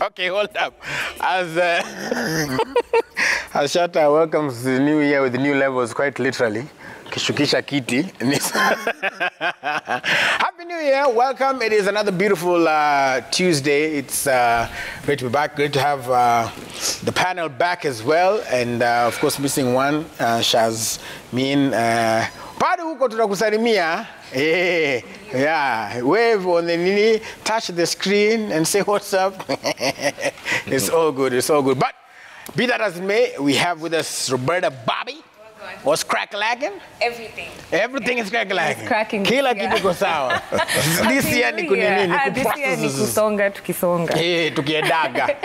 Okay, hold up. As Shatta welcomes the new year with new levels, quite literally. Kishukisha Kiti. Happy New Year, welcome. It is another beautiful Tuesday. It's great to be back, great to have the panel back as well. And of course, missing one, Shazmin. Padu huko tunakusalimia. Yeah, wave on the nini, touch the screen and say what's up. It's all good, it's all good. But be that as it may, we have with us Roberta Bobby. What's crack-lacking? Everything. Everything is crack-lacking. It's cracking. Kila kitu ko sawa. This year ni kunini, ni this year ni kusonga, tukisonga. Tukiedaga.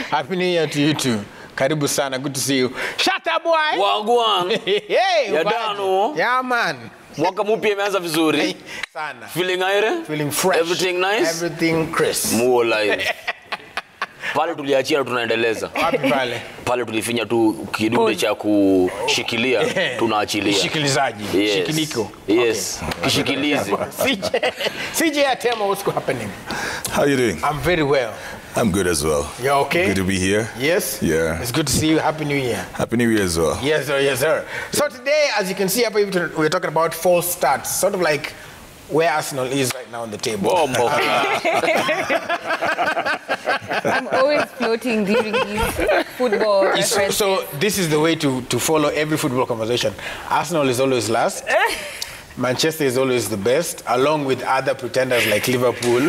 Happy New Year to you too. Karibu sana, good to see you. Shatta boy. Wagwan. Hey, ya dano. Yeah, man. Mwaka mpya imeanza vizuri. Sana. Feeling aire? Feeling fresh. Everything nice? Everything crisp. Muo live. Pale tuliachia tunaendeleza. Wapi pale? Pale tulifinya tu kidude cha kushikilia, tunaachilia. Shikilizaji. Yes. Shikiliko. Yes. Okay. Kishikilizi. CJ, tell me what's happening. How you doing? I'm very well. I'm good as well. You're okay? Good to be here. Yes? Yeah. It's good to see you. Happy New Year. Happy New Year as well. Yes, sir. Yes, sir. So today, as you can see, we're talking about false starts. Sort of like where Arsenal is right now on the table. Oh, I'm always floating during these football references. So this is the way to follow every football conversation. Arsenal is always last. Manchester is always the best, along with other pretenders like Liverpool,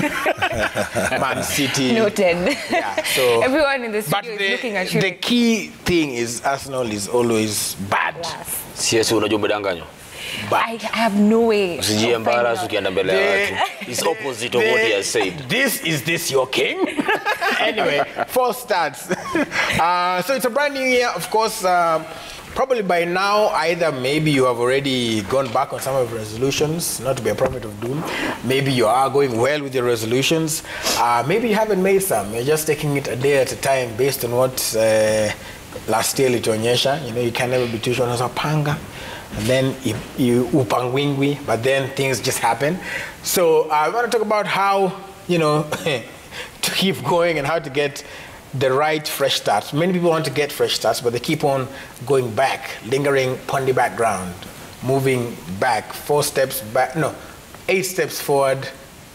Man City. Noted. Yeah, so everyone in the studio is looking at you. The key thing is Arsenal is always bad. Siesi unajua umedanganywa. I have no way. Usijiembarrass ukienda mbele ya watu. It's opposite of what he has said. Is this your king? Anyway, false starts. So it's a brand new year, of course. Probably by now, either maybe you have already gone back on some of your resolutions, not to be a prophet of doom. Maybe you are going well with your resolutions. Maybe you haven't made some. You're just taking it a day at a time based on what last year lituonyesha. You know, you can never be too sure. Panga. And then you upangwingwi, but then things just happen. So I want to talk about how, you know, to keep going and how to get the right fresh starts. Many people want to get fresh starts, but they keep on going back, lingering upon the background, moving back, 4 steps back, no, 8 steps forward,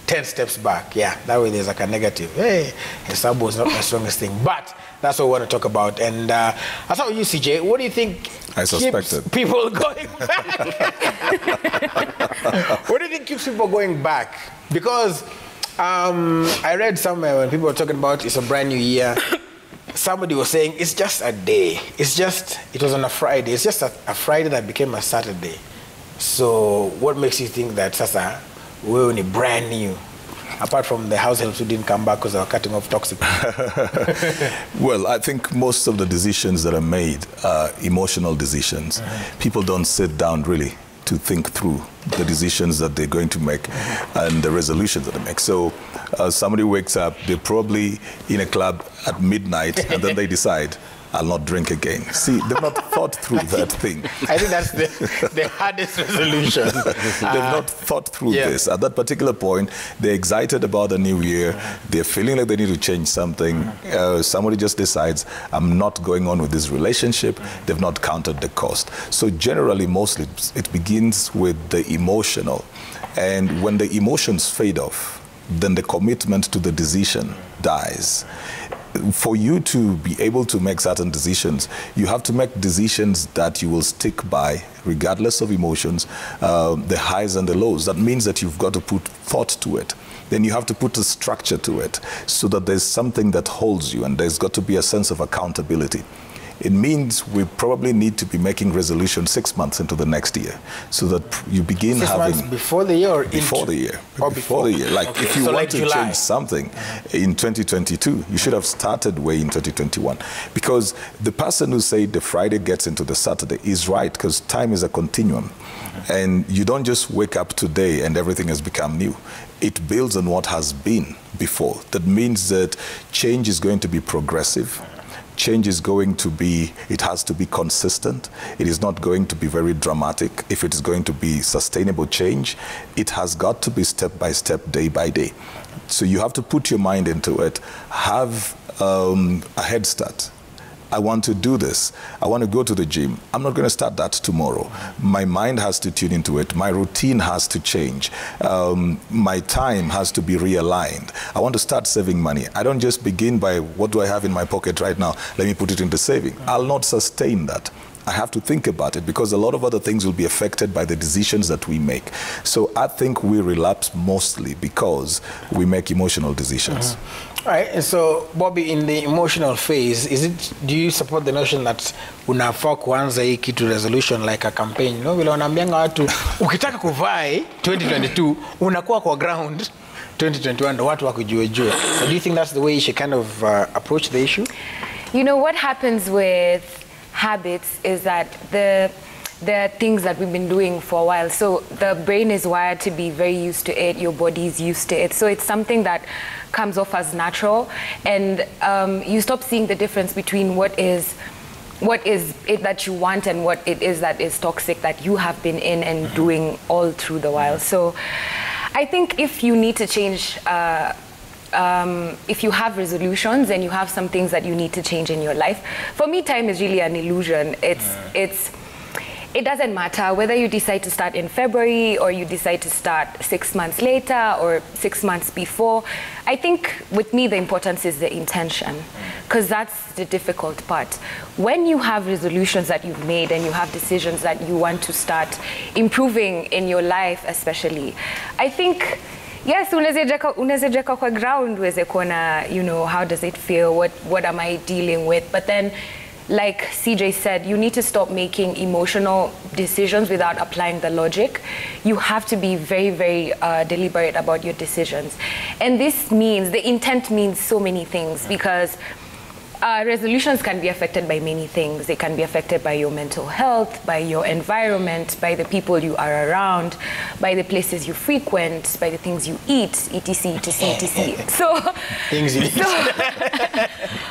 10 steps back. Yeah, that way there's like a negative. Hey, Hesabu is not my strongest thing, but that's what we want to talk about. And I thought with you, CJ, what do you think keeps people going back? What do you think keeps people going back? Because I read somewhere when people were talking about it's a brand new year, somebody was saying it's just a day. It was on a Friday. It's just a Friday that became a Saturday. So what makes you think that Sasa, we're only brand new? Apart from the house helps who didn't come back because they were cutting off toxic. Well, I think most of the decisions that are made are emotional decisions. People don't sit down really to think through the decisions that they're going to make and the resolutions that they make. So somebody wakes up, they're probably in a club at midnight, and then they decide, I'll not drink again. See, they've not thought through that thing. I think that's the hardest resolution. They've not thought through this. At that particular point, they're excited about the new year. They're feeling like they need to change something. Somebody just decides, I'm not going on with this relationship. They've not counted the cost. So generally, mostly, it begins with the emotional. And when the emotions fade off, then the commitment to the decision dies. For you to be able to make certain decisions, you have to make decisions that you will stick by regardless of emotions, the highs and the lows. That means that you've got to put thought to it. Then you have to put a structure to it so that there's something that holds you, and there's got to be a sense of accountability. It means we probably need to be making resolutions 6 months into the next year, so that you begin 6 having... months before the year or before the year. Or before the year. Like, okay. if you so want like to July. change something in 2022, you should have started way in 2021. Because the person who said the Friday gets into the Saturday is right, because time is a continuum. And you don't just wake up today and everything has become new. It builds on what has been before. That means that change is going to be progressive. change is going to be, it has to be consistent. It is not going to be very dramatic. If it is going to be sustainable change, it has got to be step by step, day by day. So you have to put your mind into it, have a head start. I want to do this. I want to go to the gym. I'm not going to start that tomorrow. My mind has to tune into it. My routine has to change. My time has to be realigned. I want to start saving money. I don't just begin by what do I have in my pocket right now? Let me put it into saving. I'll not sustain that. I have to think about it because a lot of other things will be affected by the decisions that we make. So I think we relapse mostly because we make emotional decisions. All right, and so Bobby, in the emotional phase, do you support the notion that unafaa kuanza hii kitu resolution like a campaign? You know, vile wanaambianga watu ukitaka kuvai 2022 unakuwa kwa ground 2021 ndo watu wakujue. So do you think that's the way you should kind of approach the issue? You know, what happens with habits is that the things that we've been doing for a while. So the brain is wired to be very used to it. Your body is used to it. So it's something that comes off as natural. And you stop seeing the difference between what is it that you want and what it is that is toxic that you have been in and doing all through the while. So I think if you need to change, if you have resolutions and you have some things that you need to change in your life, for me, time is really an illusion. It doesn't matter whether you decide to start in February or you decide to start 6 months later or 6 months before. I think with me, the importance is the intention, because that's the difficult part. When you have resolutions that you've made and you have decisions that you want to start improving in your life, especially, I think, yes, unaweza jeka kwa ground uweze kuona, you know, how does it feel, what am I dealing with, but then, like CJ said, you need to stop making emotional decisions without applying the logic. You have to be very, very deliberate about your decisions. And this means, the intent means so many things, because resolutions can be affected by many things. They can be affected by your mental health, by your environment, by the people you are around, by the places you frequent, by the things you eat, etc., etc., etc. So, things you eat.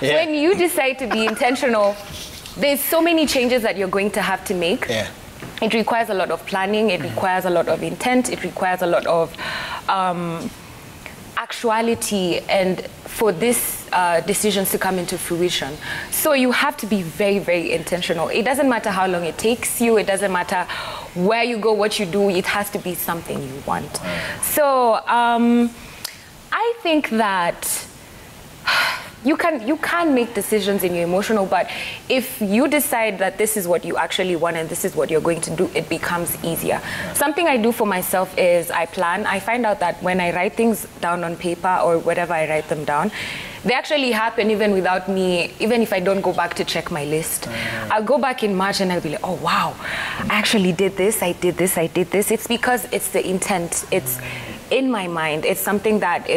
Yeah. When you decide to be intentional, there's so many changes that you're going to have to make. Yeah. It requires a lot of planning. It requires a lot of intent. It requires a lot of actuality, and for these decisions to come into fruition. So you have to be very, very intentional. It doesn't matter how long it takes you. It doesn't matter where you go, what you do. It has to be something you want. So I think that you can make decisions in your emotional, but if you decide that this is what you actually want and this is what you're going to do, it becomes easier. Something I do for myself is I plan. I find out that when I write things down on paper or whatever I write them down, they actually happen even without me, even if I don't go back to check my list. I'll go back in March and I'll be like, oh wow, I actually did this, I did this, I did this. It's because it's the intent. It's in my mind. It's something that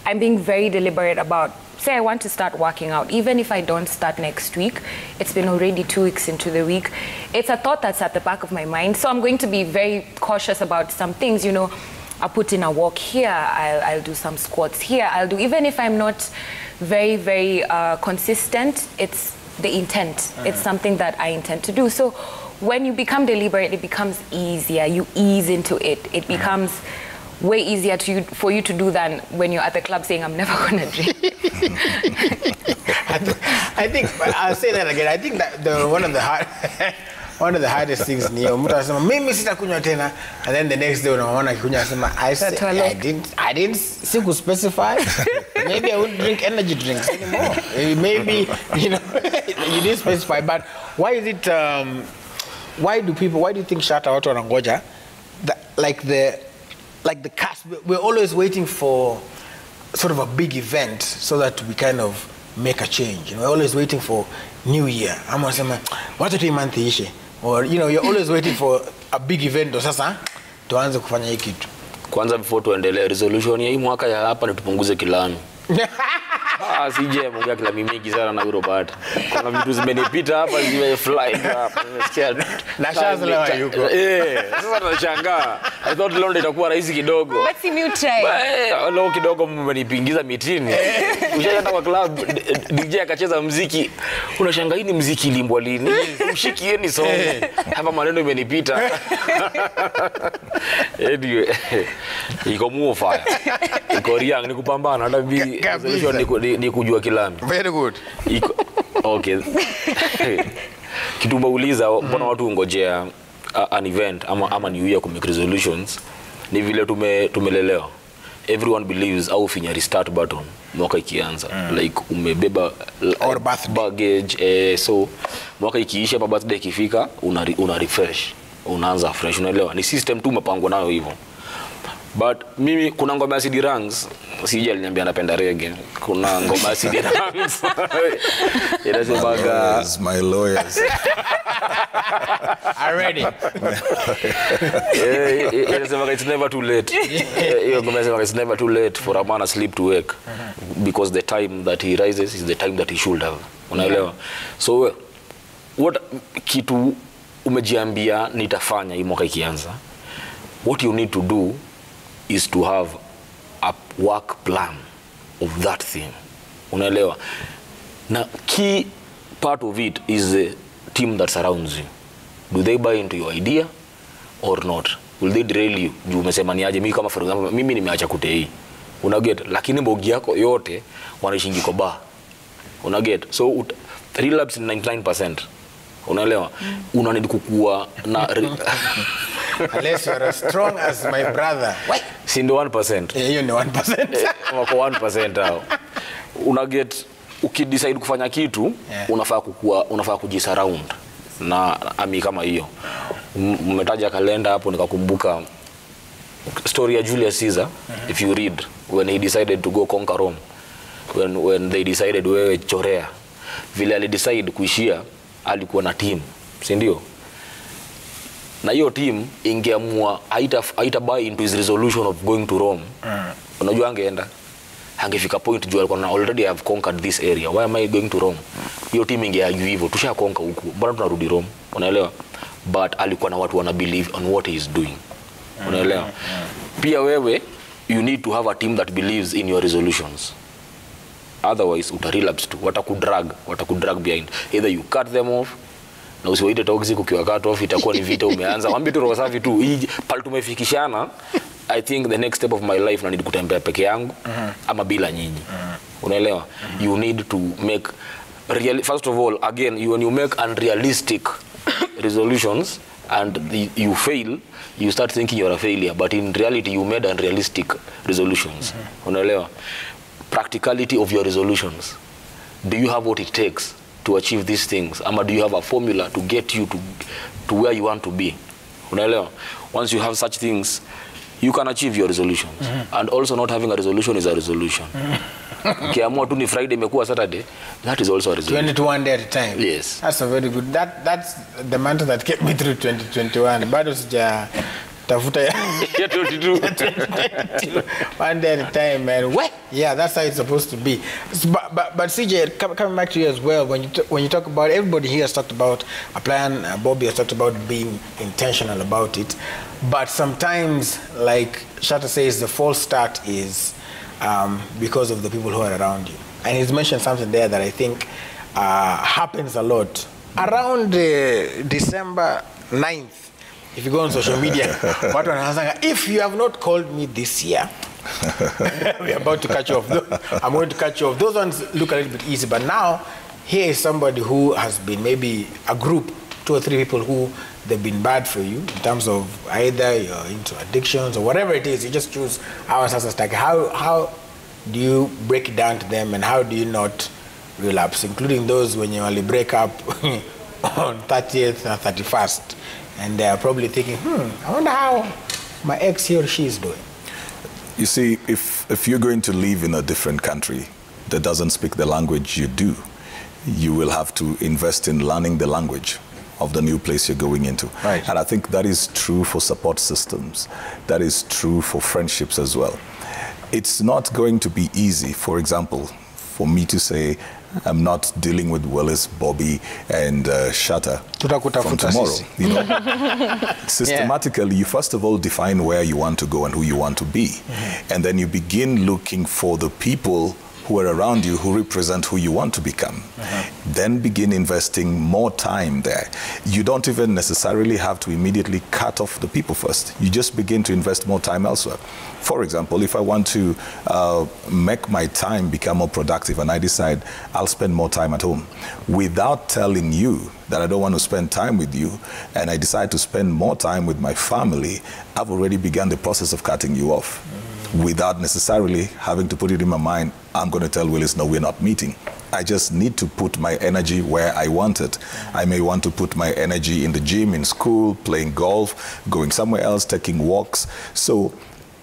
I'm being very deliberate about. Say I want to start working out, even if I don't start next week, it's been already 2 weeks into the week. It's a thought that's at the back of my mind. So I'm going to be very cautious about some things, you know. I'll put in a walk here, I'll do some squats here, even if I'm not very, very consistent, it's the intent. It's something that I intend to do. So when you become deliberate, it becomes easier. You ease into it. It becomes way easier for you to do than when you're at the club saying, I'm never going to drink. I think, I'll say that again. I think that one of the hardest things ni mtu anasema mimi sitakunywa tena, and then the next day unaona akikunywa anasema I didn't siku specify. Maybe I wouldn't drink energy drinks anymore. Maybe, you know, you didn't specify. But why is it why do you think Shatta watu wanangoja like the cast, we're always waiting for sort of a big event so that we kind of make a change. You know, we're always waiting for New Year. I'm going to say, what a month ishe? Or, you know, you're always waiting for a big event. Sasa tuanze kufanya hiki kitu. Kwanza before tuendelee, resolution ya hii mwaka ya hapa ni tupunguze kilani. CJ ameongea kila mingi sana na Robert. Kuna vitu zimenipita hapa zimefly hapa. Nimesikia. Na Shazla yuko. Sasa tunashangaa. I thought leo itakuwa rahisi kidogo. But si you try. Leo kidogo mmenipigiza mitini. Ushaenda kwa club DJ akacheza muziki. Unashangaa hii ni muziki limbwa lini? Mshikieni song. Hapa maneno imenipita. Anyway, iko muofaya. Iko riang ni kupambana hata bi solution ni kujua kilami. Very good. Okay. Kitu mbauliza mbona watu ngojea an event ama new year ku make resolutions ni vile tumelelewa. Everyone believes au finya restart button mwaka ikianza like umebeba or baggage so mwaka ikiisha pa birthday ikifika una refresh unaanza fresh, unaelewa ni system tu umepangwa nayo hivyo. But mimi kuna ngoma ya CD Ranks CJ aliniambia anapenda reggae. Kuna ngoma ya CD Ranks inasemaga my lawyers are ready. Inasemaga it's never too late. Hiyo ngoma inasemaga it's never too late for a man asleep to wake because the time that he rises is the time that he should have. Unaelewa? So what kitu umejiambia nitafanya hii mwaka ikianza, what you need to do is to have a work plan of that thing. Unaelewa? Na key part of it is the team that surrounds you. Do they buy into your idea or not? Will they derail you? Juu umesema ni aje, mimi kama for example mimi nimeacha kutei. Unaget? Lakini bogi yako yote wanaishingi kwa bar. Unaget? So relapse 99%. Unaelewa? Unanidi kukua na unless you are as strong as my brother. Si ndo 1%. Hiyo ni 1%. Wako 1% hao. Unaget ukidecide kufanya kitu unafaa kujisurround na ami kama hiyo. Mmetaja kalenda hapo nikakumbuka story ya Julius Caesar. If you read when he decided to go conquer Rome, when they decided wewe chorea, vile alidecide kuishia alikuwa na team, si ndio? Na hiyo team ingeamua haita buy into his resolution of going to Rome. Unajua angeenda angefika point juu alikuwa already have conquered this area, why am I going to Rome? Hiyo team ingeargue hivyo, tusha conquer huko, bado tunarudi Rome. Unaelewa? But alikuwa na watu wana believe on what he is doing. Unaelewa? Pia wewe you need to have a team that believes in your resolutions. Otherwise utarelapse tu, watakudrag behind. Either you cut them off na usiwaite toxic, ukiwa cut off itakuwa ni vita umeanza. Mwambie tu roho safi tu, hii pale tumefikishana. I think the next step of my life na need kutembea peke yangu ama bila nyinyi. Unaelewa? You need to make first of all, again, when you make unrealistic resolutions and you fail, you start thinking you're a failure, but in reality you made unrealistic resolutions. Unaelewa? Practicality of your resolutions. Do you have what it takes to achieve these things? Ama do you have a formula to get you to where you want to be? Unaelewa? Once you have such things, you can achieve your resolutions. And also not having a resolution is a resolution. Ukiamua tu ni Friday imekuwa Saturday, that is also a resolution. 21 day at a time. Yes. That's a very good. That's the mantra that kept me through 2021. Bado sija tafuta ya 22. One day at a time, man. What? Yeah, that's how it's supposed to be. But CJ, coming back to you as well, when you talk about, everybody here has talked about a plan. Bobby has talked about being intentional about it. But sometimes, like Shatta says, the false start is because of the people who are around you. And he's mentioned something there that I think happens a lot. Around December 9th, if you go on social media, if you have not called me this year, we're about to catch you off. I'm going to catch you off. Those ones look a little bit easy, but now here is somebody who has been maybe a group, 2 or 3 people who they've been bad for you in terms of either you're into addictions or whatever it is. You just choose our stack. How do you break it down to them, and how do you not relapse, including those when you only break up on 30th or 31st, and they're probably thinking, I wonder how my ex, he or she is doing. You see, if you're going to live in a different country that doesn't speak the language you do, you will have to invest in learning the language of the new place you're going into. Right. And I think that is true for support systems. That is true for friendships as well. It's not going to be easy, for example, for me to say, I'm not dealing with Willis, Bobby, and Shatta from tomorrow. You know, systematically, you first of all define where you want to go and who you want to be, and then you begin looking for the people who are around you who represent who you want to become. Then begin investing more time there. You don't even necessarily have to immediately cut off the people first. You just begin to invest more time elsewhere. For example, if I want to make my time become more productive and I decide I'll spend more time at home, without telling you that I don't want to spend time with you, and I decide to spend more time with my family, I've already begun the process of cutting you off. Without necessarily having to put it in my mind, I'm going to tell Willis, no, we're not meeting. I just need to put my energy where I want it. I may want to put my energy in the gym, in school, playing golf, going somewhere else, taking walks. So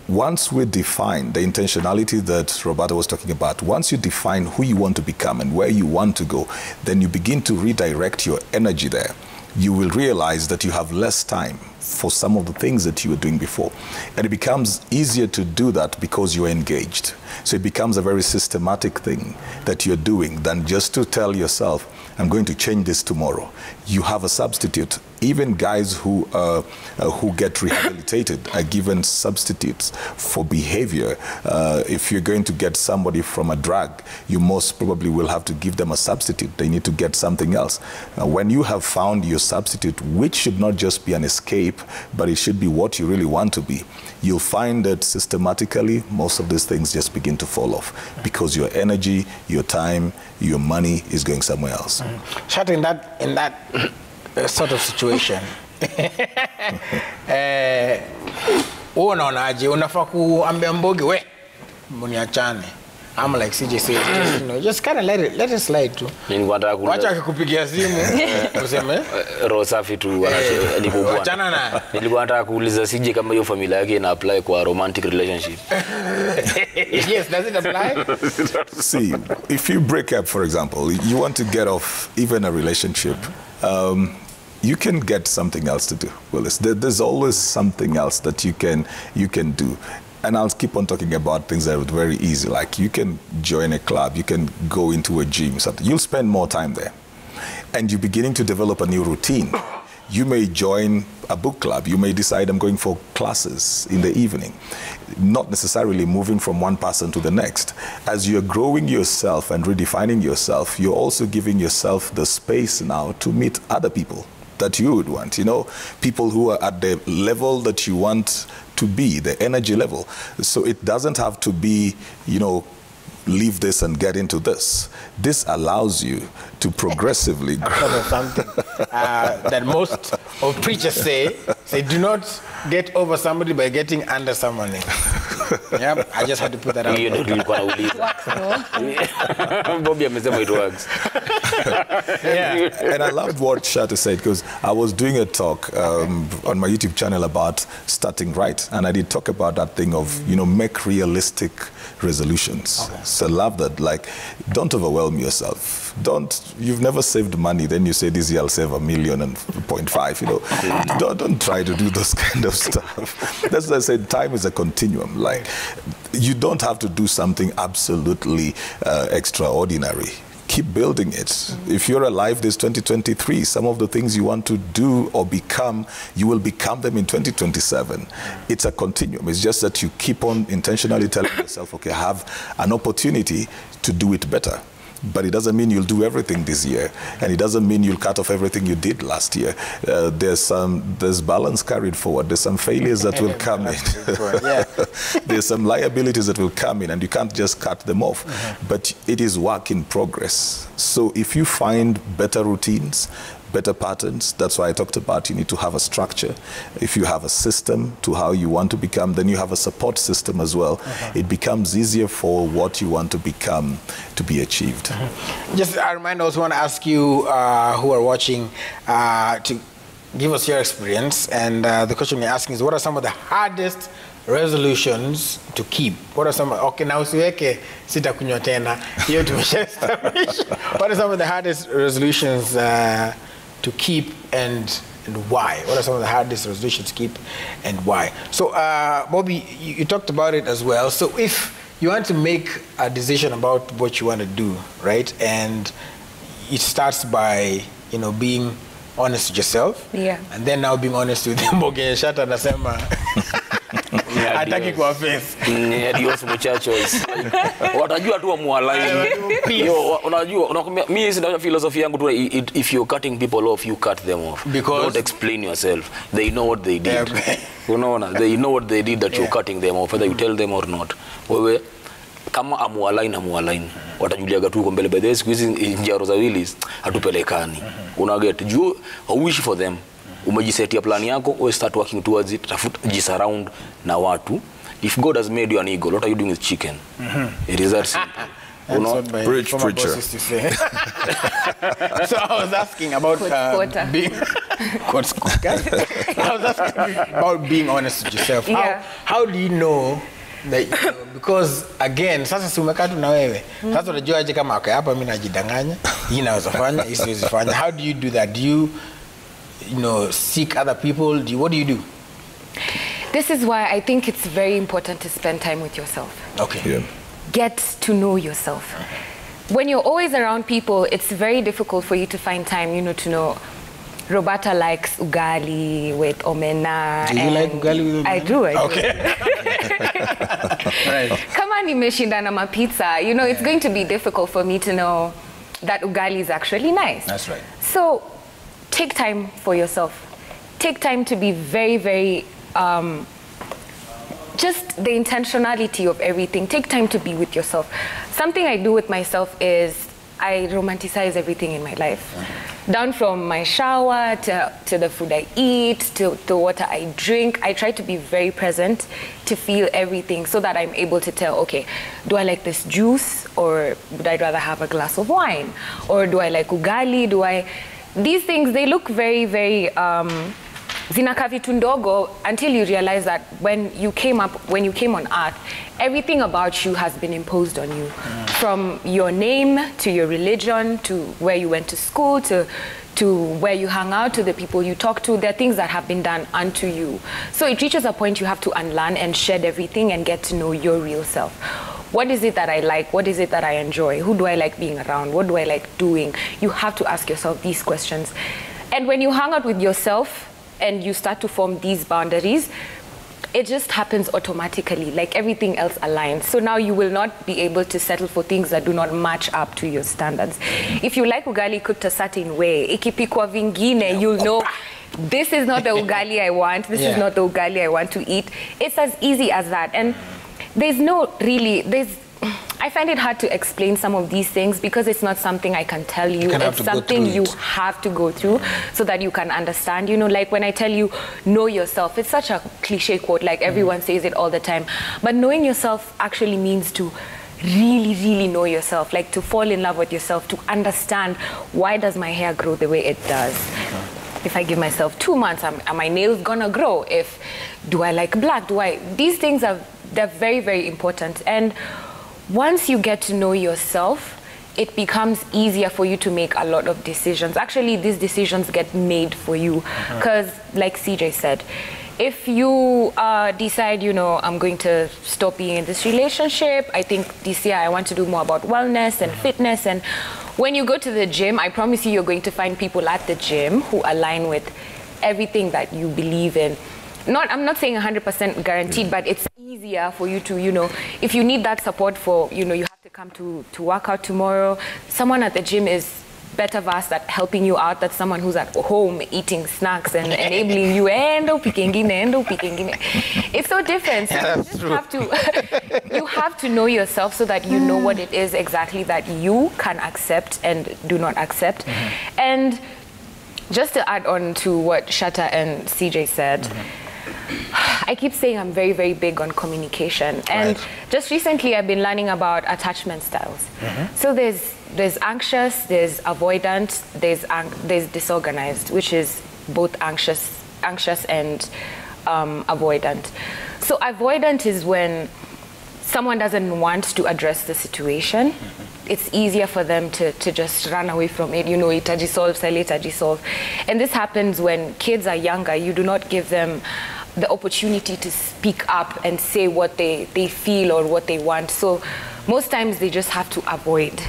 once we define the intentionality that Roberta was talking about, once you define who you want to become and where you want to go, then you begin to redirect your energy there. You will realize that you have less time for some of the things that you were doing before. And it becomes easier to do that because you're engaged. So it becomes a very systematic thing that you're doing than just to tell yourself, I'm going to change this tomorrow. You have a substitute. Even guys who get rehabilitated are given substitutes for behavior. If you're going to get somebody from a drug, you most probably will have to give them a substitute. They need to get something else. When you have found your substitute, which should not just be an escape, but it should be what you really want to be, you'll find that systematically most of these things just begin to fall off because your energy, your time, your money is going somewhere else. Shatta, in that sort of situation, unaonaje, unafaa kuambia Mbogi we mniachane? I'm like CJ said, you know, just kind of let it slide too. Wacha akikupigia simu useme roho safi tu achana na. Nilikuwa nataka kuuliza CJ kama hiyo familia yake ina apply kwa romantic relationship. Yes, does it apply? See, if you break up, for example, you want to get off even a relationship, you can get something else to do. Well, there's always something else that you can do. And I'll keep on talking about things that are very easy. Like you can join a club, you can go into a gym, something. You'll spend more time there. And you're beginning to develop a new routine. You may join a book club. You may decide I'm going for classes in the evening. Not necessarily moving from one person to the next. As you're growing yourself and redefining yourself, you're also giving yourself the space now to meet other people that you would want, you know, people who are at the level that you want to be, the energy level. So it doesn't have to be, you know, leave this and get into this. This allows you to progressively grow. Something that most of preachers say do not get over somebody by getting under someone. Yep, I just had to put that out. Bobby amesema it works. Yeah. And I loved what Shatta said, because I was doing a talk on my YouTube channel about starting right, and I did talk about that thing of, you know, make realistic resolutions. Okay. So I love that. Like, don't overwhelm yourself. You've never saved money, then you say this year I'll save $1.5 million, you know. Don't try to do those kind of stuff. That's why I said time is a continuum. Like, you don't have to do something absolutely extraordinary. Keep building it. If you're alive this 2023, some of the things you want to do or become, you will become them in 2027. It's a continuum. It's just that you keep on intentionally telling yourself, okay, I have an opportunity to do it better. But it doesn't mean you'll do everything this year, and it doesn't mean you'll cut off everything you did last year. There's balance carried forward. There's some failures that will come in. There's some liabilities that will come in, and you can't just cut them off. But it is work in progress. So if you find better routines, better patterns, that's why I talked about you need to have a structure. If you have a system to how you want to become, then you have a support system as well. It becomes easier for what you want to become to be achieved. Just a reminder, I also want to ask you who are watching to give us your experience. And the question we're asking is, what are some of the hardest resolutions to keep? What are some, okay, now usiweke sitakunywa tena, hiyo tumesha-establish. What are some of the hardest resolutions to keep and why? What are some of the hardest resolutions to keep and why? So, Bobby, you talked about it as well. So if you want to make a decision about what you want to do, right? And it starts by, you know, being honest with yourself. Yeah. And then now being honest with them. Okay, Shatta anasema hataki kwa face. Adios muchachos. Watajua tu mualign. Unajua mimi sina philosophy yangu tu, if you're cutting people off, you cut them off. Because don't explain yourself. They know what they did. Unaona, they know what they did that you're cutting them off, whether you tell them or not. Wewe kama amualign watajuliaga tu mbele. By the way, squeezing njaro za Willis hatupelekani. Unaget you wish for them. Umejisetia plan yako, we start working towards it, jisurround na watu. If God has made you an eagle, what are you doing with chicken? It is that simple. That's what my Preach, former preacher. boss used to say. So I was asking about being I was asking about being honest with yourself. Yeah. How do you know that, because again, sasa si umekaa tu na wewe. Sasa unajua aje kama okay, hapa mimi najidanganya, hii naweza fanya, hii siwezi fanya. How do you do that? Do you know, seek other people? What do you do? This is why I think it's very important to spend time with yourself. Okay. Yeah. Get to know yourself. When you're always around people, it's very difficult for you to find time, you know, to know Roberta likes ugali with omena. Do you like ugali with omena? I do. Okay. Right. Kama nimeshinda na mapizza, you know, it's going to be difficult for me to know that ugali is actually nice. That's right. So take time for yourself. Take time to be very, very, just the intentionality of everything. Take time to be with yourself. Something I do with myself is I romanticize everything in my life. Down from my shower to the food I eat, to the water I drink. I try to be very present to feel everything so that I'm able to tell, okay, do I like this juice, or would I rather have a glass of wine? Or do I like ugali? These things, they look very, very zinaka vitu ndogo until you realize that when you came on earth, everything about you has been imposed on you. From your name to your religion to where you went to school to where you hang out, to the people you talk to. There are things that have been done unto you. So it reaches a point you have to unlearn and shed everything and get to know your real self. What is it that I like? What is it that I enjoy? Who do I like being around? What do I like doing? You have to ask yourself these questions. And when you hang out with yourself and you start to form these boundaries, it just happens automatically, like everything else aligns. So now you will not be able to settle for things that do not match up to your standards. If you like ugali cooked a certain way, ikipikwa vingine, you'll know this is not the ugali I want, this is not the ugali I want to eat. It's as easy as that. And I find it hard to explain some of these things because it's not something I can tell you. It's something you have to go through so that you can understand. You know, like when I tell you, know yourself, it's such a cliche quote, like everyone says it all the time. But knowing yourself actually means to really, really know yourself, like to fall in love with yourself, to understand, why does my hair grow the way it does? If I give myself 2 months, are my nails gonna grow? Do I like black? These things they're very, very important. And once you get to know yourself, it becomes easier for you to make a lot of decisions. Actually, these decisions get made for you. Because, like CJ said, if you decide, you know, I'm going to stop being in this relationship, I think this year I want to do more about wellness and fitness. And when you go to the gym, I promise you're going to find people at the gym who align with everything that you believe in. I'm not saying 100% guaranteed, but it's easier for you to, you know, if you need that support for, you know, you have to come to work out tomorrow, someone at the gym is better versed at helping you out than someone who's at home eating snacks and enabling you, it's so different. So you have to know yourself so that you know what it is exactly that you can accept and do not accept. And just to add on to what Shatta and CJ said, I keep saying I'm very, very big on communication. And just recently I've been learning about attachment styles. So there's anxious, there's avoidant, there's disorganized, which is both anxious and avoidant. So avoidant is when someone doesn't want to address the situation. It's easier for them to just run away from it. You know, itajisolve. And this happens when kids are younger. You do not give them the opportunity to speak up and say what they feel or what they want. So most times they just have to avoid.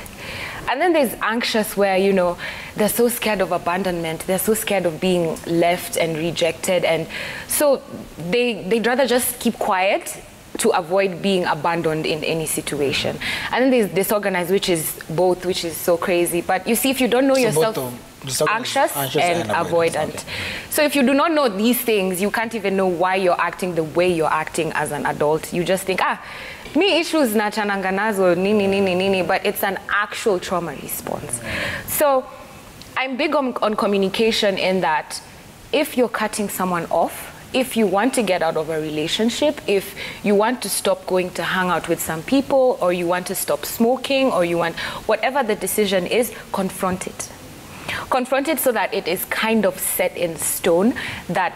And then there's anxious where, you know, they're so scared of abandonment. They're so scared of being left and rejected. And so they'd rather just keep quiet to avoid being abandoned in any situation. And then there's disorganized, which is both, which is so crazy. But you see, if you don't know yourself, anxious and avoidant. Okay. So if you do not know these things, you can't even know why you're acting the way you're acting as an adult. You just think, me issues na chananga nazo, nini, but it's an actual trauma response. So I'm big on communication in that if you're cutting someone off, if you want to get out of a relationship, if you want to stop going to hang out with some people, or you want to stop smoking, or you want, whatever the decision is, confront it. Confront it so that it is kind of set in stone that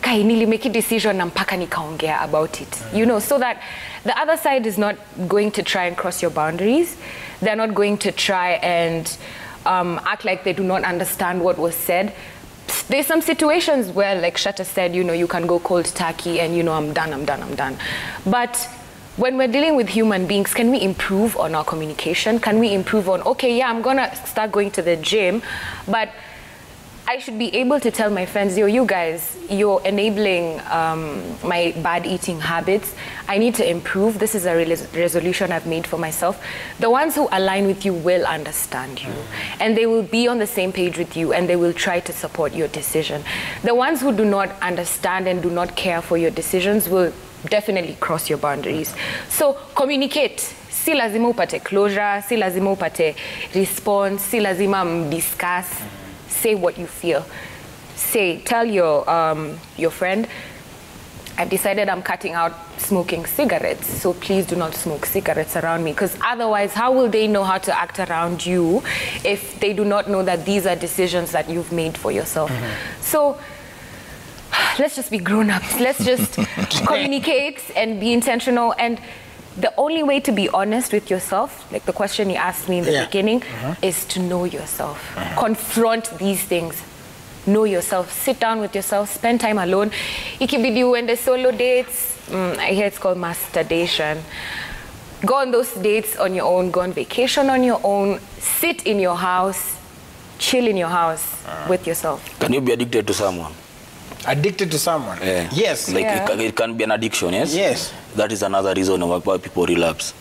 kai nilimeki decision na mpaka nikaongea about it. You know, so that the other side is not going to try and cross your boundaries. They're not going to try and act like they do not understand what was said. There's some situations where, like Shatta said, you know, you can go cold turkey and, you know, I'm done. But when we're dealing with human beings, can we improve on our communication? Can we improve on, okay, yeah, I'm gonna start going to the gym, but I should be able to tell my friends, you guys, you're enabling my bad eating habits. I need to improve. This is a resolution I've made for myself. The ones who align with you will understand you, and they will be on the same page with you, and they will try to support your decision. The ones who do not understand and do not care for your decisions will definitely cross your boundaries. So communicate. Si lazima upate closure, si lazima upate response, si lazima discuss. Say what you feel. Tell your friend, I've decided I'm cutting out smoking cigarettes, so please do not smoke cigarettes around me, because otherwise how will they know how to act around you if they do not know that these are decisions that you've made for yourself? So let's just be grown-ups. Let's just communicate and be intentional. And the only way to be honest with yourself, like the question you asked me in the beginning, is to know yourself. Confront these things. Know yourself. Sit down with yourself. Spend time alone. Ikibidi uende solo dates. I hear it's called masturbation. Go on those dates on your own. Go on vacation on your own. Sit in your house. Chill in your house with yourself. Can you be addicted to someone? Addicted to someone? Yeah. Yes. Like it can be an addiction, yes? Yes. That is another reason why people relapse.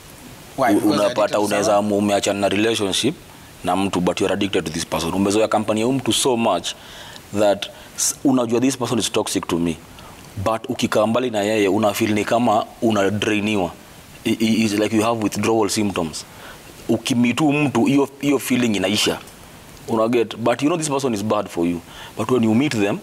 Why? Unapata unaweza umeachana na relationship na mtu, but you're addicted to this person. Umezoea company ya mtu so much that unajua this person is toxic to me, but ukikaa mbali na yeye una feel ni kama unadrainiwa. It's like you have withdrawal symptoms. Ukimitu mtu hiyo feeling inaisha. Unaget, but you know this person is bad for you, but when you meet them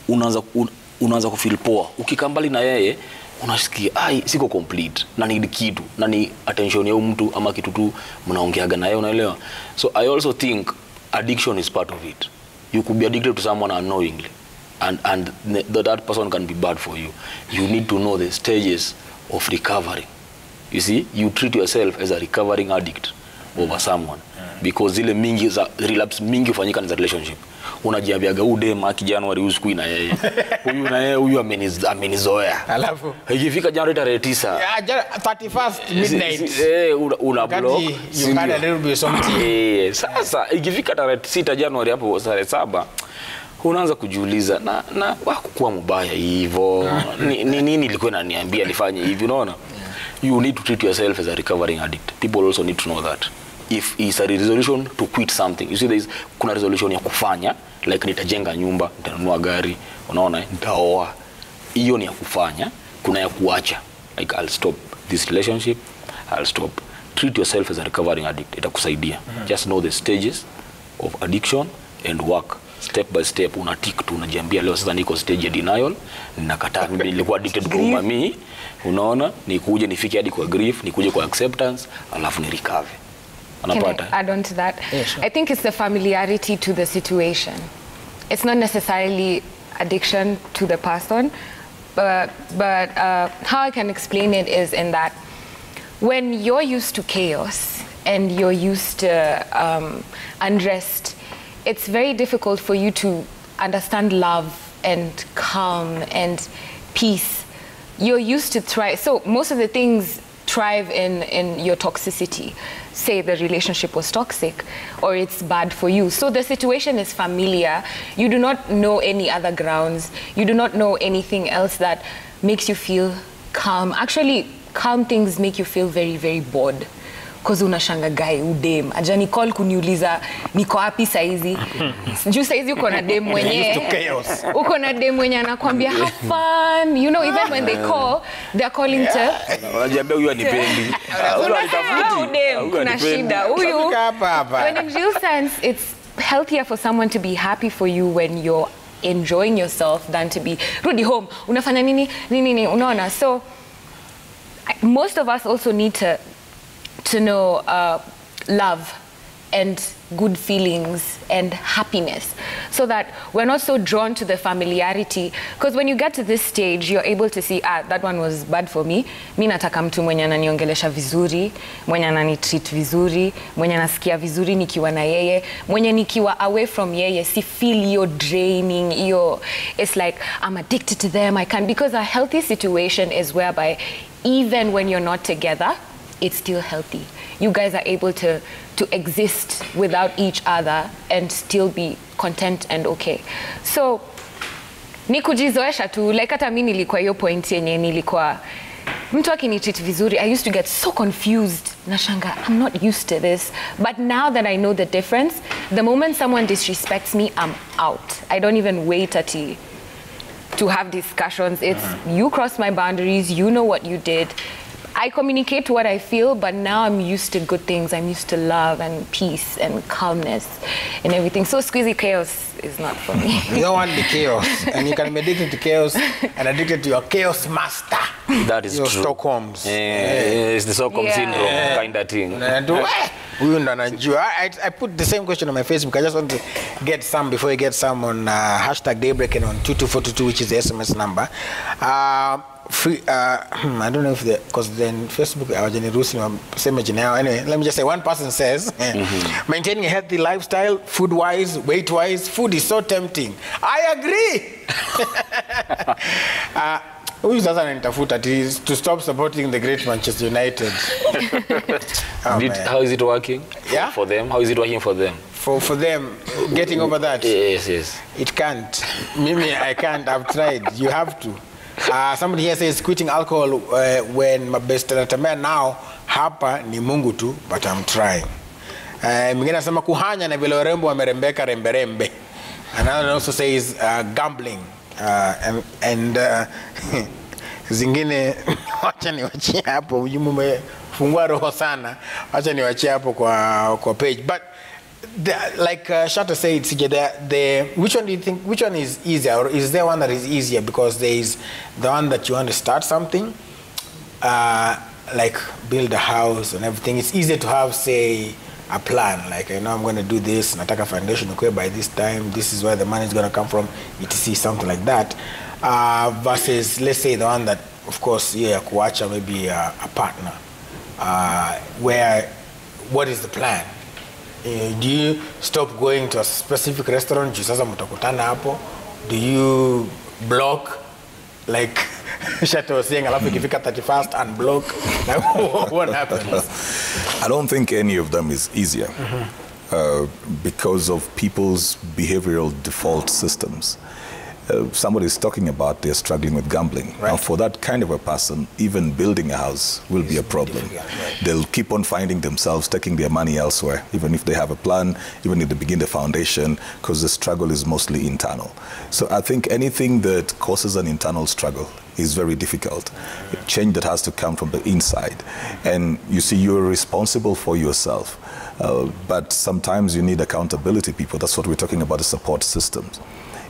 unaanza kufeel poa. Ukikaa mbali na yeye unasikia siko complete na need kitu na ni attention ya mtu ama kitu tu mnaongeaga na yeye, unaelewa? So I also think addiction is part of it. You could be addicted to someone unknowingly, and that person can be bad for you. You need to know the stages of recovery. You see, you treat yourself as a recovering addict over someone, because zile mingi za relapse mingi ufanyika na relationship. Unajiambiaga udema January usiku na yeye. Huyu na yeye huyu amenizoea. Alafu ikifika January tarehe 9. 31st midnight. Una block. You got a little bit something. Sasa ikifika tarehe 6 January hapo tarehe 7 unaanza kujiuliza na wakuwa mbaya hivyo. Nini nilikuwa naniambia nifanye hivi, unaona? You need to treat yourself as a recovering addict. People also need to know that. If it's a resolution to quit something, you see kuna resolution ya kufanya, like nitajenga nyumba, nitanunua gari, unaona, nitaoa. Hiyo ni ya kufanya. Kuna ya kuacha, like I'll stop this relationship, I'll stop. Treat yourself as a recovering addict. Itakusaidia. Just know the stages of addiction and work step by step. Unatik tu, unajiambia leo sasa niko stage ya denial, ninakataa mimi nilikuwa addicted kwa umami, unaona, nikuje nifike hadi kwa grief, nikuje kwa acceptance, alafu ni recover. Can I add on to that? Yeah, sure. I think it's the familiarity to the situation. It's not necessarily addiction to the person, but how I can explain it is in that when you're used to chaos and you're used to unrest, it's very difficult for you to understand love and calm and peace, you're used to thrive. So most of the things thrive in your toxicity. Say the relationship was toxic or it's bad for you. So the situation is familiar. You do not know any other grounds. You do not know anything else that makes you feel calm. Actually, calm things make you feel very, very bored. Because unashanga guy udem ajani call kuniuliza niko wapi saizi juu saizi uko na dem mwenye uko na dem mwenye anakuambia have fun, you know, even when they call they're calling to unajiambia huyu anipendi huyu anitafuti kuna shida huyu. When in real sense it's healthier for someone to be happy for you when you're enjoying yourself than to be rudi home unafanya nini unaona. So most of us also need to know love and good feelings and happiness so that we're not so drawn to the familiarity, because when you get to this stage you're able to see that one was bad for me, mi nataka mtu mwenye ananiongelesha vizuri, mwenye ananitreat vizuri, mwenye nasikia vizuri nikiwa na yeye, mwenye nikiwa away from yeye si feel you're draining, it's like I'm addicted to them, I can't, because a healthy situation is whereby even when you're not together it's still healthy. You guys are able to exist without each other and still be content and okay. So ni kujizoesha tu, like hata mimi nilikuwa hiyo point yenye nilikuwa mtu akinitreat vizuri, I used to get so confused. Nashanga, I'm not used to this. But now that I know the difference, the moment someone disrespects me, I'm out. I don't even wait to have discussions. It's you crossed my boundaries, you know what you did. I communicate what I feel, but now I'm used to good things. I'm used to love and peace and calmness and everything. So squeezy chaos is not for me. You don't want the chaos. And you can be addicted to chaos and addicted to your chaos master. That is your true. Stockholms. It's the Stockholm syndrome kind of thing. I put the same question on my Facebook. I just want to get some before you get some on hashtag Daybreak and on 22422, which is the SMS number. I don't know if because then Facebook I was in the same now. Anyway, let me just say one person says maintaining a healthy lifestyle, food-wise, weight-wise, food is so tempting. I agree. Who is to stop supporting the great Manchester United? How is it working? Yeah? For them? How is it working for them? For them, getting over that? Yes. It can't. Mimi, I can't. I've tried. You have to. Somebody here says quitting alcohol when my best natamea now hapa ni Mungu tu, but I'm trying. Mwingine anasema kuhanya na vile warembo wamerembeka remberembe. Another also says gambling and zingine wacha niwachie hapo, umefungua roho sana. Wacha niwachie hapo kwa page. But like Shatta said, which one do you think, which one is easier, or is there one that is easier? Because there is the one that you want to start something, like build a house and everything. It's easier to have, say, a plan, like, I know I'm going to do this, nataka foundation okay by this time, this is where the money is going to come from, etc., something like that, versus, let's say, the one that, of course, kuacha maybe a partner, where, what is the plan? Do you stop going to a specific restaurant? Do you block, like Shatta was saying, alafu ikifika 31st unblock? What happens? I don't think any of them is easier because of people's behavioral default systems. Somebody's talking about they're struggling with gambling. Right. Now, for that kind of a person, even building a house will be a problem. Right. They'll keep on finding themselves taking their money elsewhere, even if they have a plan, even if they begin the foundation, because the struggle is mostly internal. So I think anything that causes an internal struggle is very difficult. Change that has to come from the inside. And you see, you're responsible for yourself. But sometimes you need accountability people. That's what we're talking about, the support systems.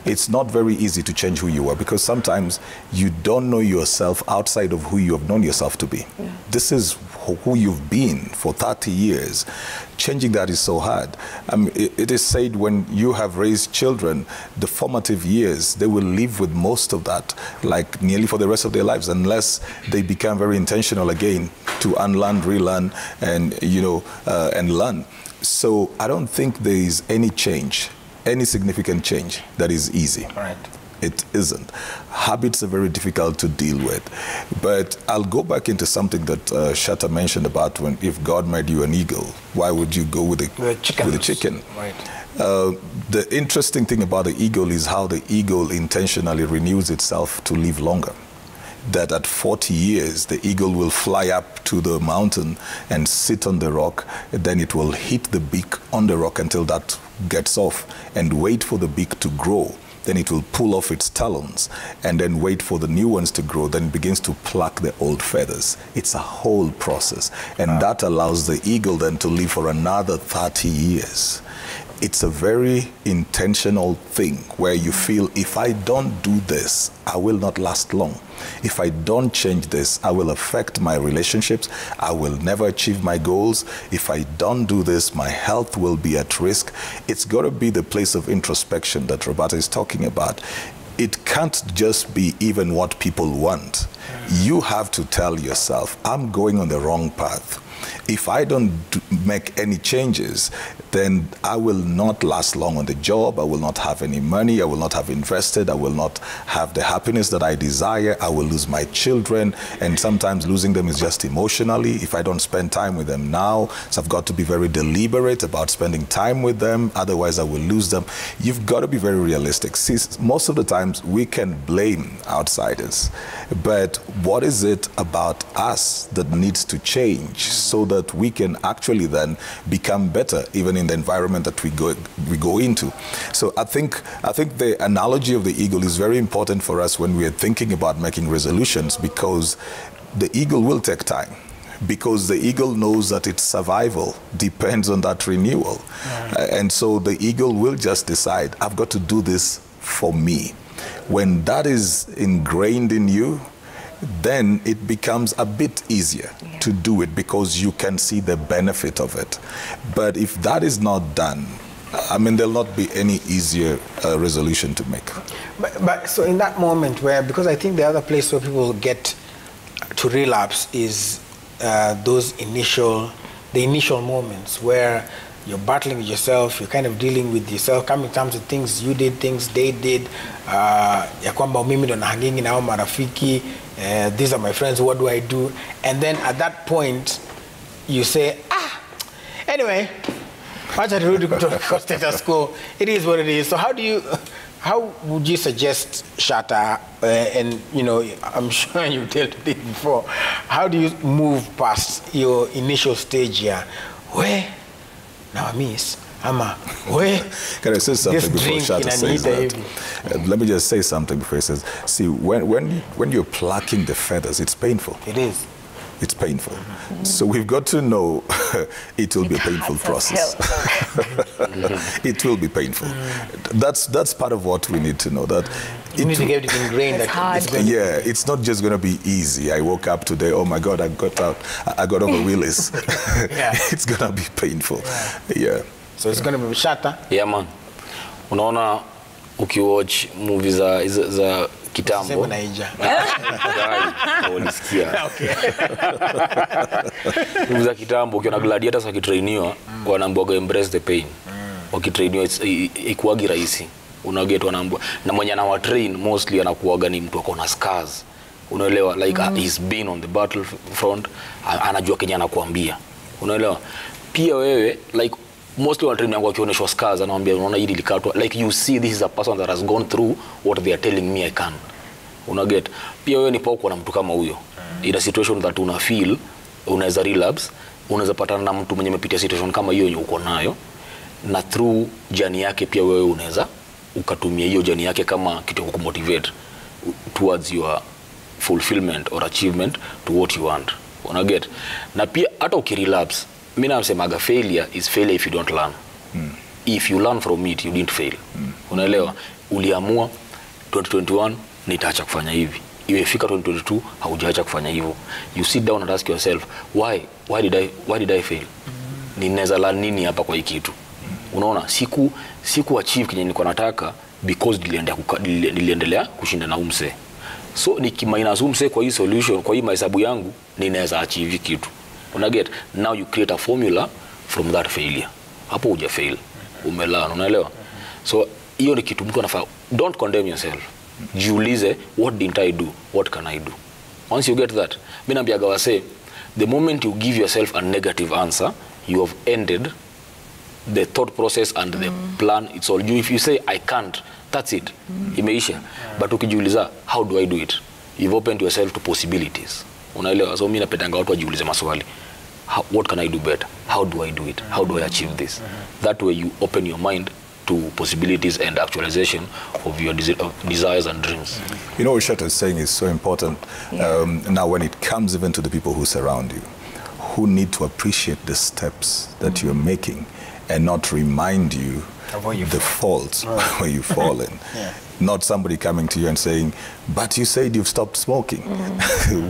It's not very easy to change who you are because sometimes you don't know yourself outside of who you have known yourself to be. Yeah. This is who you've been for 30 years. Changing that is so hard. It is said when you have raised children, the formative years, they will live with most of that, like nearly for the rest of their lives, unless they become very intentional again to unlearn, relearn, and and learn. So I don't think there is any change, any significant change that is easy. Right. It isn't. Habits are very difficult to deal with. But I'll go back into something that Shatta mentioned about if God made you an eagle, why would you go with a chicken? Right. The interesting thing about the eagle is how the eagle intentionally renews itself to live longer. That at 40 years, the eagle will fly up to the mountain and sit on the rock, and then it will hit the beak on the rock until that gets off and wait for the beak to grow. Then it will pull off its talons and then wait for the new ones to grow. Then it begins to pluck the old feathers. It's a whole process. And that allows the eagle then to live for another 30 years. It's a very intentional thing where you feel, if I don't do this, I will not last long. If I don't change this, I will affect my relationships. I will never achieve my goals. If I don't do this, my health will be at risk. It's got to be the place of introspection that Roberta is talking about. It can't just be even what people want. You have to tell yourself, I'm going on the wrong path. If I don't make any changes, then I will not last long on the job. I will not have any money. I will not have invested. I will not have the happiness that I desire. I will lose my children. And sometimes losing them is just emotionally. If I don't spend time with them now, so I've got to be very deliberate about spending time with them. Otherwise, I will lose them. You've got to be very realistic. See, most of the times we can blame outsiders. But what is it about us that needs to change so that we can actually then become better, even in the environment that we go into? So I think the analogy of the eagle is very important for us when we are thinking about making resolutions, because the eagle will take time, because the eagle knows that its survival depends on that renewal. And so the eagle will just decide, I've got to do this for me. When that is ingrained in you, then it becomes a bit easier to do it, because you can see the benefit of it. But if that is not done, I mean, there'll not be any easier resolution to make. But so in that moment where, because I think the other place where people get to relapse is the initial moments where you're battling with yourself, you're kind of dealing with yourself, coming to terms with things you did, things they did, ya kwamba mimi ndo nahangingi na hao marafiki, these are my friends, what do I do? And then at that point, you say, anyway, wacha nirudi kutoka status quo. It is what it is. So how would you suggest, Shatta, and you know, I'm sure you've dealt with it before, how do you move past your initial stage here? Where? Now I miss. Can I say something before Shatta says that? Let me just say something before he says. See, when you're plucking the feathers, it's painful. It is. It's painful. So we've got to know it will be a painful process. It will be painful. That's part of what we need to know. That you need to get it ingrained. It's not just going to be easy. I woke up today, oh my God, I got over Willis. It's going to be painful. So it's going to be Shatta. Yeah, man. Unaona ukiwatch movies za kitambo. Movies za kitambo ukiona gladiators wakitrainiwa wanaambiwa embrace the pain. Wakitrainiwa ikuagi rahisi. Unaget wanaambiwa na mwenye anawatrain mostly anakuaga ni mtu akona scars. Unaelewa, like he's been on the battlefront, anajua Kenya anakuambia. Unaelewa? Pia wewe like mostly when training wakionyeshwa scars anawaambia unaona hili likatwa, like you see this is a person that has gone through what they are telling me I can. Unaget? Pia wewe ni pauko na mtu kama huyo. In a situation that una feel unaweza relapse, unaweza patana na mtu mwenye amepitia situation kama hiyo uko nayo, na through journey yake pia wewe unaweza ukatumia hiyo journey yake kama kitu cha kumotivate towards your fulfillment or achievement to what you want. Unaget? Na pia hata ukirelapse, mimi nasemaga failure is failure if you don't learn. If you learn from it, you didn't fail. Unaelewa? Uliamua 2021 nitaacha kufanya hivi. Imefika 2022 haujaacha kufanya hivyo. You sit down and ask yourself, why did I fail? Ninaweza learn nini hapa kwa hii kitu? Unaona, siku achieve kenye nilikuwa nataka because niliendelea kushinda na umse. So nikiminus umse kwa hii solution, kwa hii mahesabu yangu, ninaweza achieve kitu. Unaget? Now you create a formula from that failure. Hapo huja fail. Umelearn, unaelewa? So hiyo ni kitu mtu anafaa. Don't condemn yourself. jiulize, what didn't I do? What can I do? Once you get that, minambiaga wase, the moment you give yourself a negative answer, you have ended the thought process and the plan. It's all you. If you say, I can't, that's it. Imeisha. But ukijiuliza, how do I do it? You've opened yourself to possibilities. Unaelewa? So mimi napendanga watu wajiulize maswali. What can I do better? How do I do it? How do I achieve this? That way you open your mind to possibilities and actualization of your desires and dreams. You know what Shatta is saying is so important. Now when it comes even to the people who surround you, who need to appreciate the steps that you're making and not remind you the faults where you've fallen. Not somebody coming to you and saying, but you said you've stopped smoking.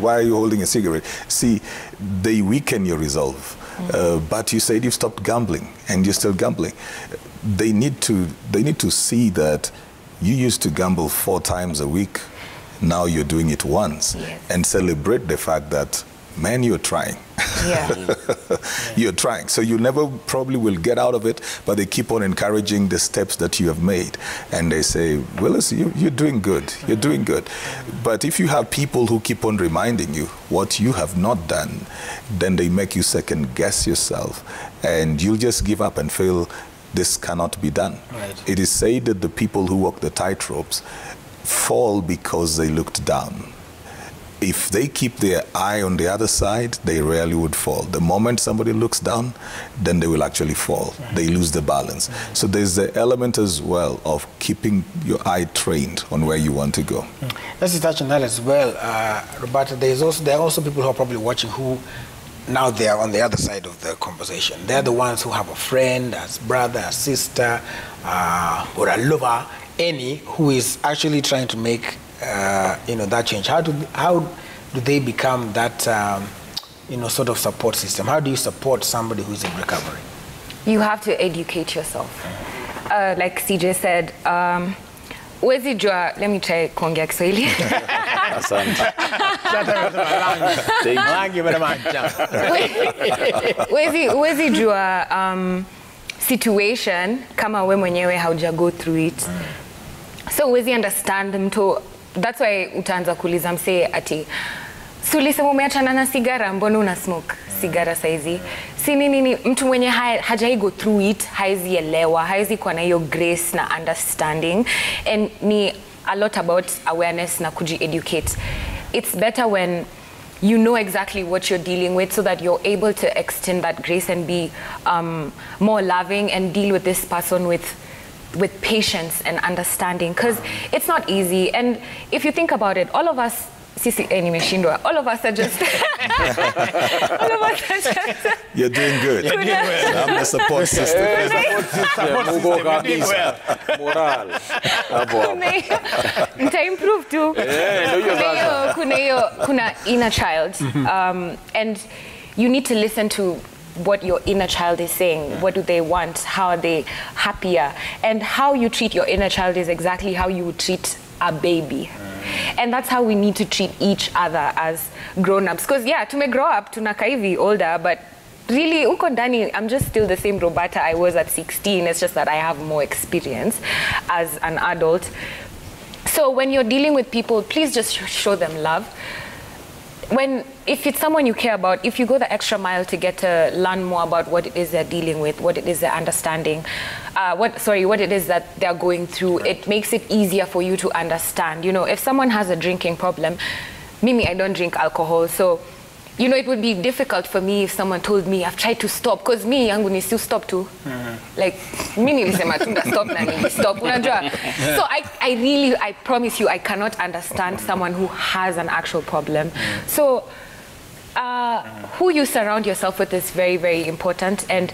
Why are you holding a cigarette? See, they weaken your resolve. But you said you've stopped gambling and you're still gambling. They need to see that you used to gamble 4 times a week. Now you're doing it once. And celebrate the fact that, man, you're trying. You're trying. So you never probably will get out of it, but they keep on encouraging the steps that you have made. And they say, Willis, you're doing good. You're doing good. But if you have people who keep on reminding you what you have not done, then they make you second guess yourself. And you'll just give up and feel this cannot be done. It is said that the people who walk the tightropes fall because they looked down. If they keep their eye on the other side, they rarely would fall. The moment somebody looks down, then they will actually fall. They lose the balance. So there's the element as well of keeping your eye trained on where you want to go. Let's touch on that as well, Roberta. There are also people who are probably watching who now they are on the other side of the conversation. They're the ones who have a friend, a brother, a sister, or a lover, any who is actually trying to make that change. How do they become that sort of support system? How do you support somebody who's in recovery? You have to educate yourself. Like CJ said, wezi jua, let me try kuongea Kiswahili. Wezi jua situation kama we mwenyewe hauja go through it. So wezi understand mtu. That's why utaanza kuuliza msee ati si ulisema umeachana na sigara, mbona una smoke sigara saizi? Si nini, mtu mwenye hajai go through it haizi elewa, haizi kuwa na hiyo grace na understanding. And ni a lot about awareness na kuji-educate. It's better when you know exactly what you're dealing with so that you're able to extend that grace and be more loving and deal with this person with patience and understanding, because it's not easy. And if you think about it, all of us all of us are just You're doing good. You're doing well. I'm the support system. Improve too. Kuna inner child, and you need to listen to what your inner child is saying. What do they want? How are they happier? And how you treat your inner child is exactly how you would treat a baby. And that's how we need to treat each other as grown-ups. Because tume grow up, tunaka hivi older, but really, uko ndani, I'm just still the same Roberta I was at 16. It's just that I have more experience as an adult. So when you're dealing with people, please just show them love. If it's someone you care about, if you go the extra mile to get to learn more about what it is they're dealing with, what it is they're understanding, what it is that they're going through, it makes it easier for you to understand. If someone has a drinking problem, Mimi, I don't drink alcohol, so it would be difficult for me if someone told me I've tried to stop, because me yangu ni still stop too. Like mimi nilisema tu stop na ni stop, unajua. So I promise you I cannot understand someone who has an actual problem. So who you surround yourself with is very, very important, and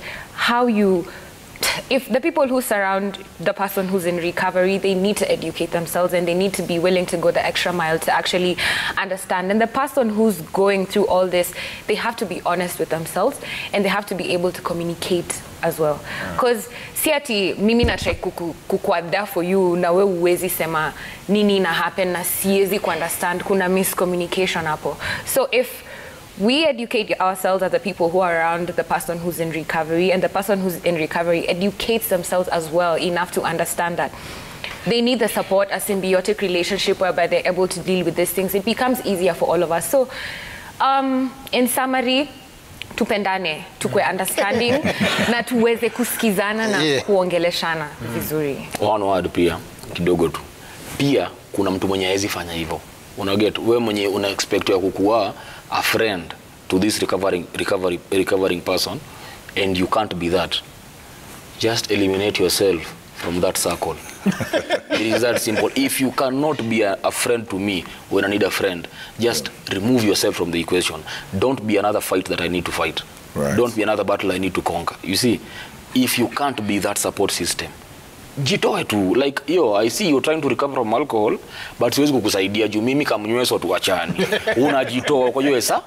if the people who surround the person who's in recovery, they need to educate themselves and they need to be willing to go the extra mile to actually understand. And the person who's going through all this, they have to be honest with themselves and they have to be able to communicate as well. Because si ati mimi na try kukua there for you na we uwezi sema nini na happen na siezi ku understand, kuna miscommunication hapo. So if we educate ourselves as the people who are around the person who's in recovery, and the person who's in recovery educates themselves as well enough to understand that they need the support, a symbiotic relationship whereby they're able to deal with these things. It becomes easier for all of us. So, in summary, tupendane, tukue understanding, na tuweze kusikizana na kuongeleshana vizuri. One word pia, kidogo tu. Pia, kuna mtu mwenye hawezi fanya hivyo. Unaget, wewe mwenye una expect ya kukuwa a friend to this recovering person, and you can't be that. Just eliminate yourself from that circle. It is that simple. If you cannot be a friend to me when I need a friend, just remove yourself from the equation. Don't be another fight that I need to fight. Right. Don't be another battle I need to conquer. You see, if you can't be that support system, jitoe tu. Like, I see you're trying to recover from alcohol, but siwezi kukusaidia juu mimi kamnyweso tuachani. Unajitoa kwa hiyo esa,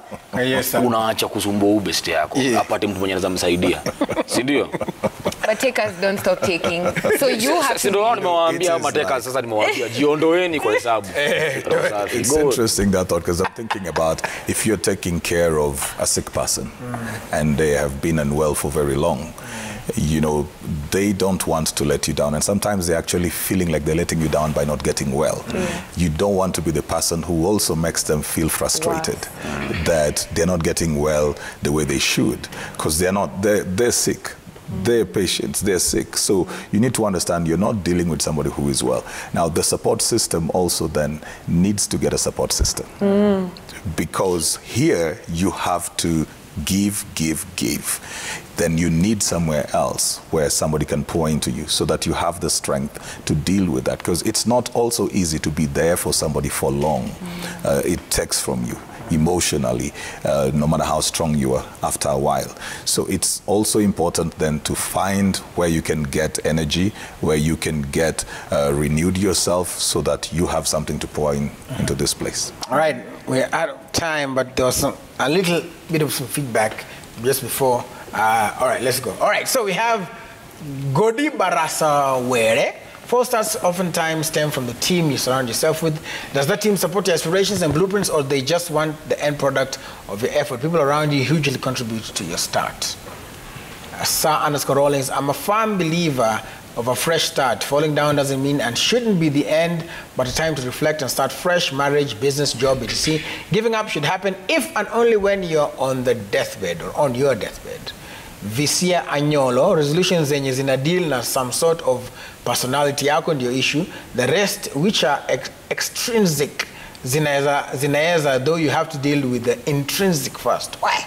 unaacha kusumbua ubeste yako. Apate mtu mwenye anaweza msaidia. Si ndio? But takers don't stop taking. So you have to. Ndio nimewaambia matakers sasa nimewaambia jiondoeni kwa hesabu. It's interesting that thought, because I'm thinking about if you're taking care of a sick person and they have been unwell for very long, they don't want to let you down, and sometimes they're actually feeling like they're letting you down by not getting well. You don't want to be the person who also makes them feel frustrated that they're not getting well the way they should, because they're sick. They're patients, they're sick. So you need to understand you're not dealing with somebody who is well. Now, the support system also then needs to get a support system. Because here you have to give. Then you need somewhere else where somebody can pour into you so that you have the strength to deal with that. Because it's not also easy to be there for somebody for long. It takes from you emotionally, no matter how strong you are after a while. So it's also important then to find where you can get energy, where you can get renewed yourself so that you have something to pour into this place. All right, we're out of time, but there was a little bit of some feedback just before. All right, let's go. All right, so we have Godi Barasa Were. 4 stars oftentimes stem from the team you surround yourself with. Does that team support your aspirations and blueprints, or they just want the end product of your effort? People around you hugely contribute to your start. Sir_Rollins, I'm a firm believer of a fresh start. Falling down doesn't mean and shouldn't be the end, but a time to reflect and start fresh. Marriage, business, job, etc. Giving up should happen if and only when you're on the deathbed or on your deathbed. Visia Anyolo, resolutions zenye zina deal na some sort of personality yako ndio issue. The rest, which are extrinsic, zinaweza, though you have to deal with the intrinsic first. Why?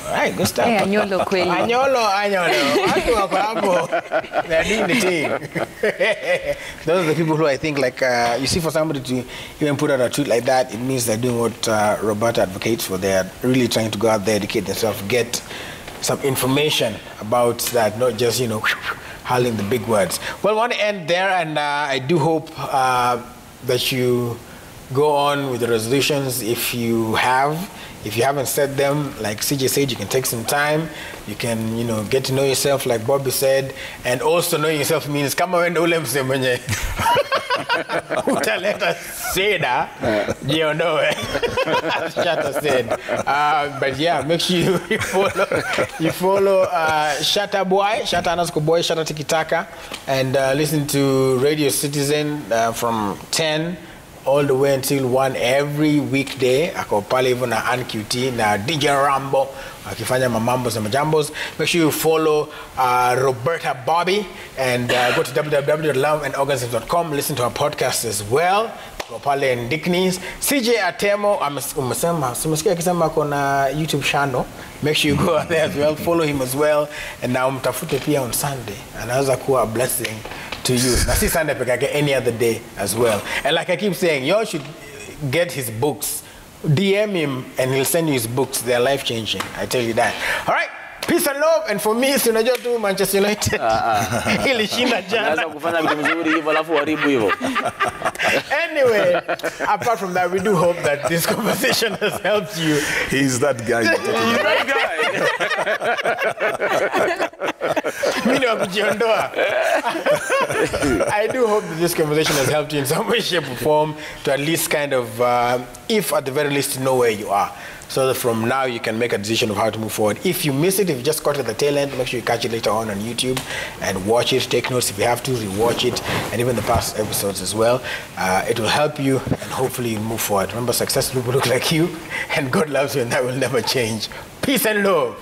All right, good stuff. Hey, Anyolo kweli. Anyolo. Watu wako hapo, they're doing the thing. Those are the people who I think, like, you see, for somebody to even put out a tweet like that, it means they're doing what Roberta advocates for. They're really trying to go out there, educate themselves, get some information about that, not just, hurling the big words. Well, I want to end there, and I do hope that you go on with the resolutions if you have. If you haven't set them, like CJ said, you can take some time. You can, get to know yourself, like Bobby said. And also knowing yourself means, kama wende ule mse mwenye utaleta seda, jiondoe, as Shatta said. But yeah, make sure you follow Shatta_boy, Shatta Tikitaka, and listen to Radio Citizen from 10 all the way until 1 every weekday. Ako pale hivyo na NQT na DJ Rambo akifanya mamambos na majambos. Make sure you follow Roberta Bobby and go to www.loveandorgasms.com. Listen to our podcast as well. Go pale Ndiknis. CJ Atemo, umesikia akisema ako na YouTube channel. Make sure you go out there as well. Follow him as well. And now mtafute pia on Sunday. Anaweza kuwa a blessing to you. Na si Sunday peke yake, any other day as well. And like I keep saying, y'all should get his books. DM him and he'll send you his books. They're life-changing. I tell you that. All right. Peace and love. And for me, sinajua tu Manchester United. Ilishinda jana. Naweza kufanya vitu mzuri hivyo alafu haribu hivyo. Anyway, apart from that, we do hope that this conversation has helped you. He's that guy. He's that guy. Mimi wa kujiondoa. I do hope that this conversation has helped you in some way, shape, or form to at least kind of, if at the very least, know where you are. so that from now you can make a decision of how to move forward. If you miss it, if you just got to the tail end, make sure you catch it later on YouTube and watch it, take notes if you have to, rewatch it, and even the past episodes as well. It will help you, and hopefully you move forward. Remember, successful people look like you, and God loves you, and that will never change. Peace and love.